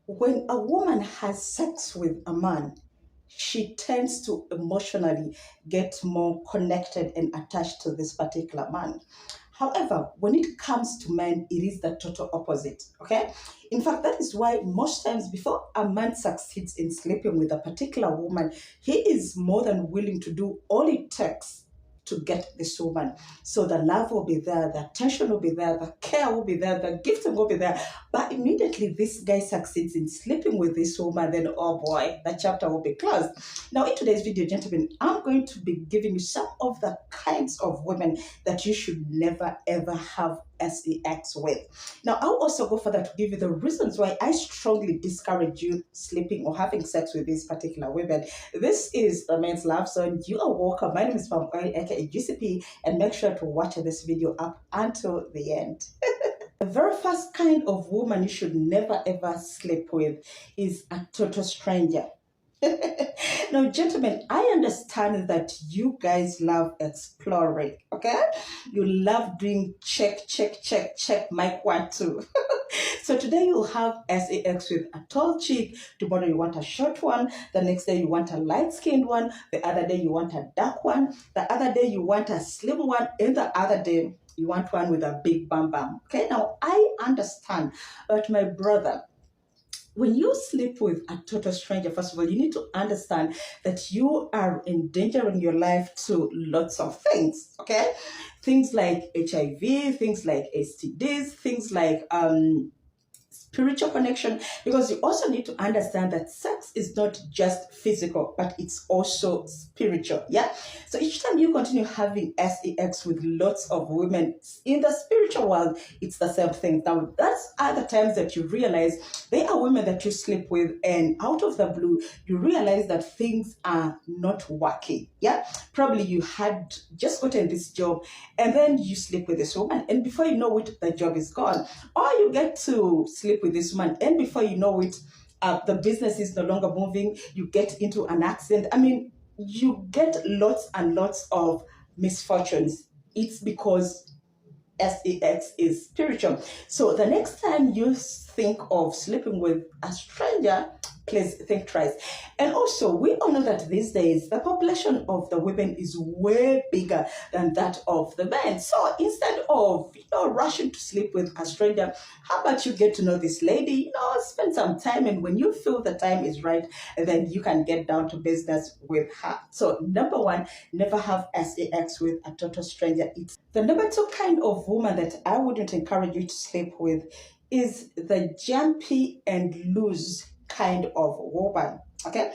When a woman has sex with a man, she tends to emotionally get more connected and attached to this particular man. However, when it comes to men, it is the total opposite. Okay. In fact, that is why most times before a man succeeds in sleeping with a particular woman, he is more than willing to do all it takes to get this woman. So the love will be there, the attention will be there, the care will be there, the gifting will be there. But immediately this guy succeeds in sleeping with this woman, then oh boy, the chapter will be closed. Now, in today's video, gentlemen, I'm going to be giving you some of the kinds of women that you should never ever have sex with. Now, I'll also go further to give you the reasons why I strongly discourage you sleeping or having sex with these particular women. This is the Men's Love Zone. You are welcome. My name is Pam Oil, aka GCP, and make sure to watch this video up until the end. The very first kind of woman you should never ever sleep with is a total stranger. Now, gentlemen, I understand that you guys love exploring, okay? You love doing check, check, check, check, Mike 1, 2. So today you'll have sex with a tall chick, tomorrow you want a short one, the next day you want a light-skinned one, the other day you want a dark one, the other day you want a slim one, and the other day you want one with a big bam bam. Okay, now I understand, but my brother, when you sleep with a total stranger, first of all, you need to understand that you are endangering your life to lots of things, okay? Things like HIV, things like STDs, things like spiritual connection, because you also need to understand that sex is not just physical, but it's also spiritual. Yeah. So each time you continue having sex with lots of women in the spiritual world, it's the same thing. Now, that's other times that you realize they are women that you sleep with, and out of the blue, you realize that things are not working. Yeah. Probably you had just gotten this job, and then you sleep with this woman, and before you know it, the job is gone. Or you get to sleep with this woman, and before you know it, the business is no longer moving. You get into an accident. I mean, you get lots and lots of misfortunes. It's because sex is spiritual. So the next time you think of sleeping with a stranger, please think twice. And also, we all know that these days the population of the women is way bigger than that of the men. So instead of rushing to sleep with a stranger, how about you get to know this lady, spend some time, and when you feel the time is right, then you can get down to business with her. So number one, never have sex with a total stranger. It's the number two kind of woman that I wouldn't encourage you to sleep with is the jumpy and loose kind of woman. Okay.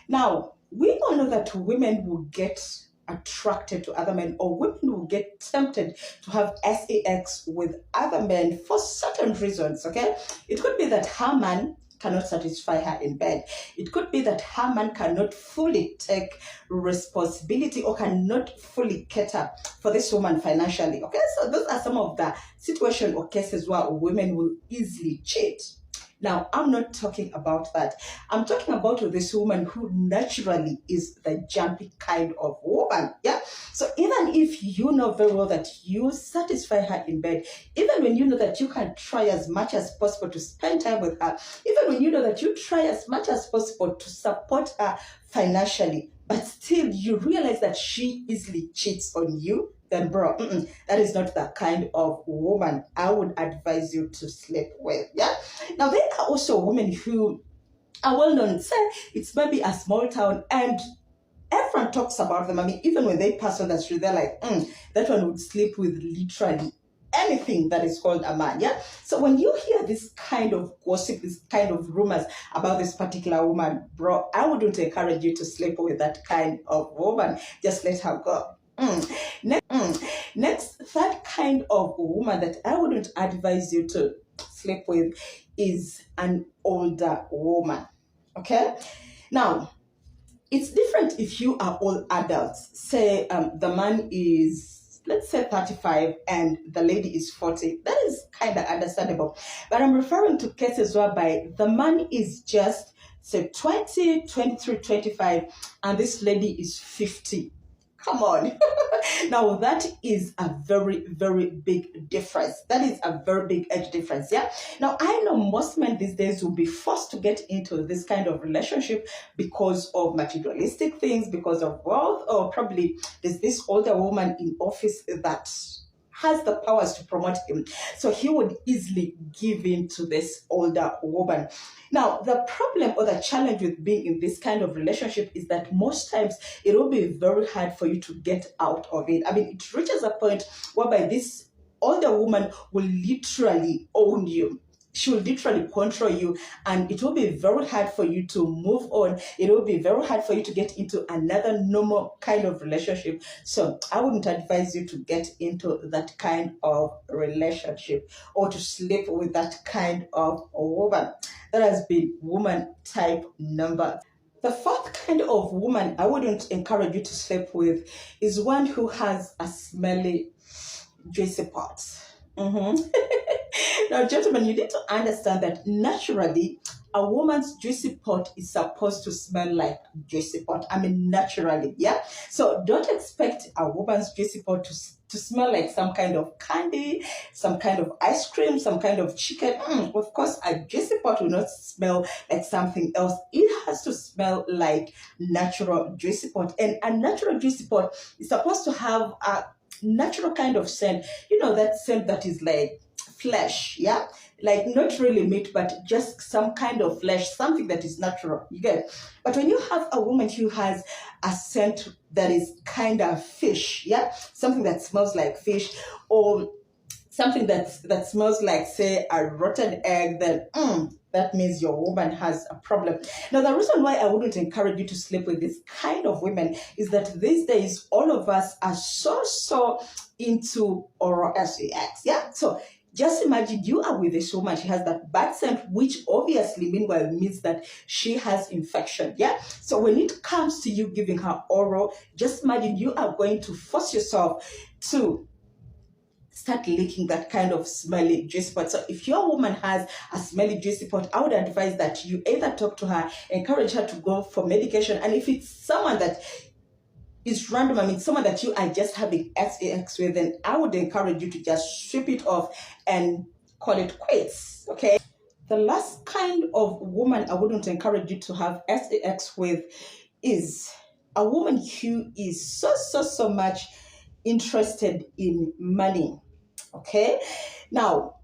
Now, we all know that women will get attracted to other men, or women will get tempted to have sex with other men for certain reasons. Okay. It could be that her man cannot satisfy her in bed. It could be that her man cannot fully take responsibility or cannot fully cater for this woman financially. Okay, so those are some of the situations or cases where women will easily cheat. Now, I'm not talking about that. I'm talking about this woman who naturally is the jumpy kind of woman. Yeah. So even if you know very well that you satisfy her in bed, even when you know that you can try as much as possible to spend time with her, even when you know that you try as much as possible to support her financially, but still you realize that she easily cheats on you, then bro, that is not the kind of woman I would advise you to sleep with. Yeah. Now, there are also women who are well known. Say it's maybe a small town, and everyone talks about them. I mean, even when they pass on the street, they're like, that one would sleep with literally anything that is called a man. Yeah. So when you hear this kind of gossip, this kind of rumors about this particular woman, bro, I wouldn't encourage you to sleep with that kind of woman. Just let her go. Next, third kind of woman that I wouldn't advise you to sleep with is an older woman. Okay. Now, it's different if you are all adults. Say the man is, let's say, 35 and the lady is 40. That is kind of understandable. But I'm referring to cases whereby the man is just, say, 20, 23, 25, and this lady is 50. Come on. Now that is a very, very big difference. That is a very big age difference. Yeah. Now I know most men these days will be forced to get into this kind of relationship because of materialistic things, because of wealth, or probably there's this older woman in office that has the powers to promote him. So he would easily give in to this older woman. Now, the problem or the challenge with being in this kind of relationship is that most times it will be very hard for you to get out of it. I mean, it reaches a point whereby this older woman will literally own you. She will literally control you, and it will be very hard for you to move on. It will be very hard for you to get into another normal kind of relationship. So I wouldn't advise you to get into that kind of relationship or to sleep with that kind of woman. That has been woman type number. The fourth kind of woman I wouldn't encourage you to sleep with is one who has a smelly juicy part. Mhm. Now, gentlemen, you need to understand that naturally, a woman's juicy pot is supposed to smell like juicy pot. I mean, naturally, yeah? So don't expect a woman's juicy pot to smell like some kind of candy, some kind of ice cream, some kind of chicken. Of course, a juicy pot will not smell like something else. It has to smell like natural juicy pot. And a natural juicy pot is supposed to have a natural kind of scent. You know, that scent that is like flesh, yeah, like not really meat, but just some kind of flesh, something that is natural, you get. But when you have a woman who has a scent that is kind of fish, yeah, something that smells like fish, or something that smells like, say, a rotten egg, then that means your woman has a problem. Now, the reason why I wouldn't encourage you to sleep with this kind of women is that these days all of us are so into oral sex, yeah. So just imagine you are with this woman, she has that bad scent, which obviously meanwhile means that she has infection. Yeah. So when it comes to you giving her oral, just imagine you are going to force yourself to start licking that kind of smelly juicy pot. So if your woman has a smelly juicy pot, I would advise that you either talk to her, encourage her to go for medication, and if it's someone that is random, I mean someone that you are just having sex with, then I would encourage you to just strip it off and call it quits. Okay. The last kind of woman I wouldn't encourage you to have sex with is a woman who is so much interested in money. Okay. Now,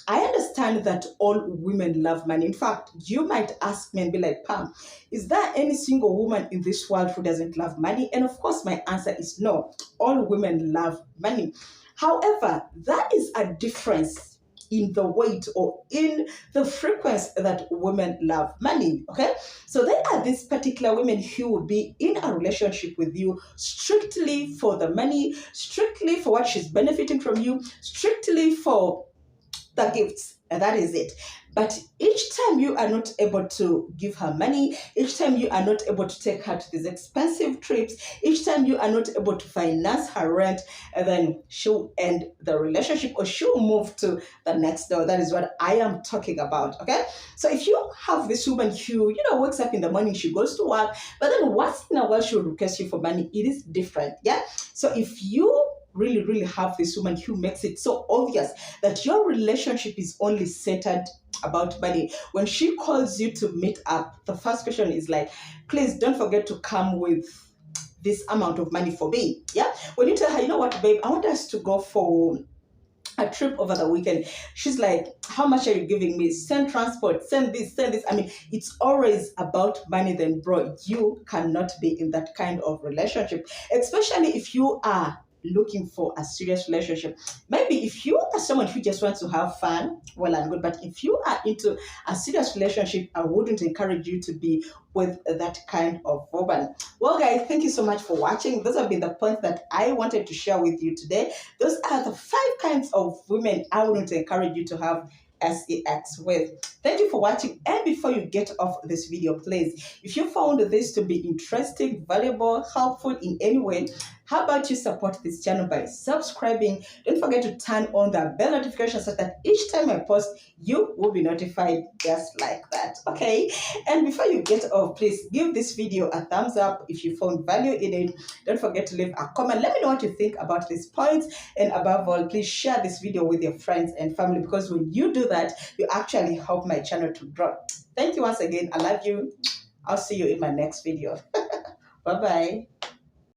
I understand that all women love money. In fact, you might ask me and be like, Pam, is there any single woman in this world who doesn't love money? And of course, my answer is no. All women love money. However, there is a difference in the weight or in the frequency that women love money. Okay. So there are these particular women who will be in a relationship with you strictly for the money, strictly for what she's benefiting from you, strictly for the gifts, and that is it. But each time you are not able to give her money, each time you are not able to take her to these expensive trips, each time you are not able to finance her rent, and then she'll end the relationship or she'll move to the next door. That is what I am talking about. Okay. So if you have this woman who, wakes up in the morning, she goes to work, but then once in a while she'll request you for money, it is different. Yeah. So if you really have this woman who makes it so obvious that your relationship is only centered about money, when she calls you to meet up, the first question is like, please don't forget to come with this amount of money for me. Yeah. When you tell her, you know what, babe, I want us to go for a trip over the weekend, she's like, how much are you giving me? Send transport, send this, send this. I mean, it's always about money. Then, bro, you cannot be in that kind of relationship, especially if you are looking for a serious relationship. Maybe if you are someone who just wants to have fun, well and good. But if you are into a serious relationship, I wouldn't encourage you to be with that kind of woman. Well, guys, thank you so much for watching. Those have been the points that I wanted to share with you today. Those are the 5 kinds of women I wouldn't encourage you to have sex with. Thank you for watching. And before you get off this video, please, if you found this to be interesting, valuable, helpful in any way, How about you support this channel by subscribing? Don't forget to turn on the bell notification so that each time I post, you will be notified just like that. Okay. And before you get off, please give this video a thumbs up if you found value in it. Don't forget to leave a comment. Let me know what you think about these points. And above all, please share this video with your friends and family, because when you do that, you actually help my channel to grow. Thank you once again. I love you. I'll see you in my next video. Bye-bye.